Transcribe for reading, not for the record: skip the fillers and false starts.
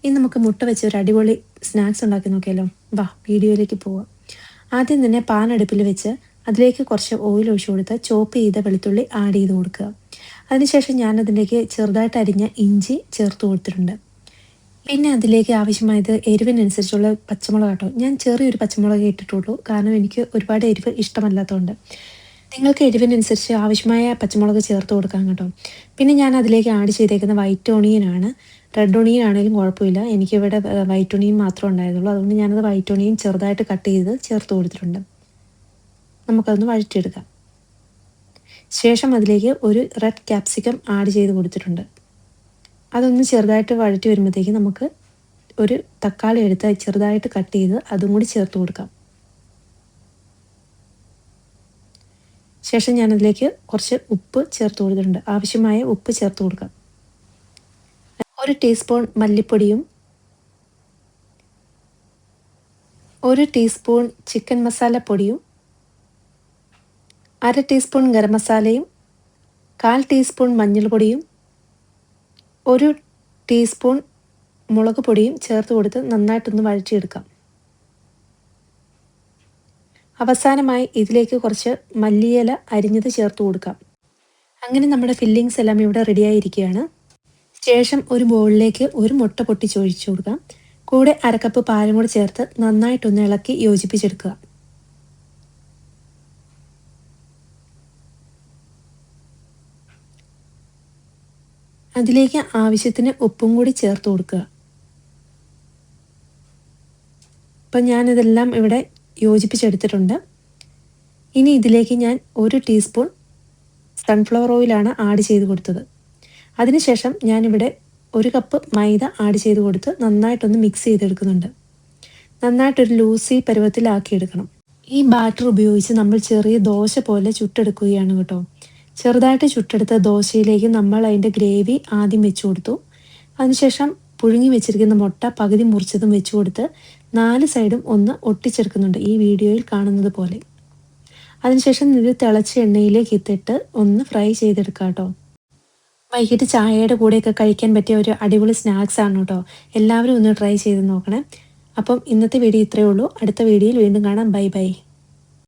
ഇനി നമുക്ക് മുട്ട വെച്ച് ഒരു അടിപൊളി സ്നാക്സ് ഉണ്ടാക്കി നോക്കിയാലോ? വാ വീഡിയോയിലേക്ക് പോവാം. ആദ്യം തന്നെ പാൻ അടുപ്പിൽ വെച്ച് അതിലേക്ക് കുറച്ച് ഓയിൽ ഒഴിച്ചു കൊടുത്ത് ചോപ്പ് ചെയ്ത വെളുത്തുള്ളി ആഡ് ചെയ്ത് കൊടുക്കുക. അതിനുശേഷം ഞാൻ അതിലേക്ക് ചെറുതായിട്ട് അരിഞ്ഞ ഇഞ്ചി ചേർത്ത് കൊടുത്തിട്ടുണ്ട്. പിന്നെ അതിലേക്ക് ആവശ്യമായത് എരിവിനനുസരിച്ചുള്ള പച്ചമുളക് കേട്ടോ. ഞാൻ ചെറിയൊരു പച്ചമുളക് ഇട്ടിട്ടുള്ളൂ, കാരണം എനിക്ക് ഒരുപാട് എരിവ് ഇഷ്ടമല്ലാത്തതുകൊണ്ട്. നിങ്ങൾക്ക് എരിവിനനുസരിച്ച് ആവശ്യമായ പച്ചമുളക് ചേർത്ത് കൊടുക്കാം കേട്ടോ. പിന്നെ ഞാൻ അതിലേക്ക് ആഡ് ചെയ്തേക്കുന്ന വൈറ്റ് ഓണിയനാണ്. റെഡ് ഒണിയൻ ആണെങ്കിലും കുഴപ്പമില്ല, എനിക്കിവിടെ വൈറ്റ് ഒണിയൻ മാത്രമേ ഉണ്ടായിരുന്നുള്ളൂ. അതുകൊണ്ട് ഞാനത് വൈറ്റ് ഒണിയൻ ചെറുതായിട്ട് കട്ട് ചെയ്ത് ചേർത്ത് കൊടുത്തിട്ടുണ്ട്. നമുക്കതൊന്ന് വഴറ്റിയെടുക്കാം. ശേഷം അതിലേക്ക് ഒരു റെഡ് ക്യാപ്സിക്കം ആഡ് ചെയ്ത് കൊടുത്തിട്ടുണ്ട്. അതൊന്ന് ചെറുതായിട്ട് വഴറ്റി വരുമ്പോഴത്തേക്ക് നമുക്ക് ഒരു തക്കാളി എടുത്ത് ചെറുതായിട്ട് കട്ട് ചെയ്ത് അതും കൂടി ചേർത്ത് കൊടുക്കാം. ശേഷം ഞാനതിലേക്ക് കുറച്ച് ഉപ്പ് ചേർത്ത് കൊടുത്തിട്ടുണ്ട്. ആവശ്യമായ ഉപ്പ് ചേർത്ത് കൊടുക്കാം. 1 ടീസ്പൂൺ മല്ലിപ്പൊടിയും 1 ടീസ്പൂൺ ചിക്കൻ മസാലപ്പൊടിയും 1/2 ടീസ്പൂൺ ഗരം മസാലയും 1/4 ടീസ്പൂൺ മഞ്ഞൾപ്പൊടിയും 1 ടീസ്പൂൺ മുളക് പൊടിയും ചേർത്ത് കൊടുത്ത് നന്നായിട്ടൊന്ന് വഴറ്റിയെടുക്കാം. അവസാനമായി ഇതിലേക്ക് കുറച്ച് മല്ലിയില അരിഞ്ഞത് ചേർത്ത് കൊടുക്കാം. അങ്ങനെ നമ്മുടെ ഫില്ലിങ്സ് എല്ലാം ഇവിടെ റെഡിയായിരിക്കുകയാണ്. ശേഷം ഒരു ബൗളിലേക്ക് ഒരു മുട്ട പൊട്ടിച്ചൊഴിച്ചു കൊടുക്കാം. കൂടെ 1/2 കപ്പ് പാലും കൂടി ചേർത്ത് നന്നായിട്ടൊന്ന് ഇളക്കി യോജിപ്പിച്ചെടുക്കുക. അതിലേക്ക് ആവശ്യത്തിന് ഉപ്പും കൂടി ചേർത്ത് കൊടുക്കുക. അപ്പം ഞാനിതെല്ലാം ഇവിടെ യോജിപ്പിച്ചെടുത്തിട്ടുണ്ട്. ഇനി ഇതിലേക്ക് ഞാൻ 1 ടീസ്പൂൺ സൺഫ്ലവർ ഓയിലാണ് ആഡ് ചെയ്ത് കൊടുത്തത്. അതിനുശേഷം ഞാനിവിടെ 1 കപ്പ് മൈദ ആഡ് ചെയ്ത് കൊടുത്ത് നന്നായിട്ടൊന്ന് മിക്സ് ചെയ്തെടുക്കുന്നുണ്ട്. നന്നായിട്ടൊരു ലൂസി പരുവത്തിലാക്കിയെടുക്കണം. ഈ ബാറ്റർ ഉപയോഗിച്ച് നമ്മൾ ചെറിയ ദോശ പോലെ ചുട്ടെടുക്കുകയാണ് കേട്ടോ. ചെറുതായിട്ട് ചുട്ടെടുത്ത ദോശയിലേക്ക് നമ്മൾ അതിൻ്റെ ഗ്രേവി ആദ്യം വെച്ച് കൊടുത്തു. അതിനുശേഷം പുഴുങ്ങി വെച്ചിരിക്കുന്ന മുട്ട പകുതി മുറിച്ചതും വെച്ച് കൊടുത്ത് 4 സൈഡും ഒന്ന് ഒട്ടിച്ചെടുക്കുന്നുണ്ട്, ഈ വീഡിയോയിൽ കാണുന്നത് പോലെ. അതിനുശേഷം ഇത് തിളച്ച എണ്ണയിലേക്ക് ഇട്ടിട്ട് ഒന്ന് ഫ്രൈ ചെയ്തെടുക്കാം കേട്ടോ. വൈകിട്ട് ചായയുടെ കൂടെയൊക്കെ കഴിക്കാൻ പറ്റിയ ഒരു അടിപൊളി സ്നാക്സ് ആണ് കേട്ടോ. എല്ലാവരും ഒന്ന് ട്രൈ ചെയ്ത് നോക്കണേ. അപ്പം ഇന്നത്തെ വീഡിയോ ഇത്രയേ ഉള്ളൂ. അടുത്ത വീഡിയോയിൽ വീണ്ടും കാണാം. Bye bye.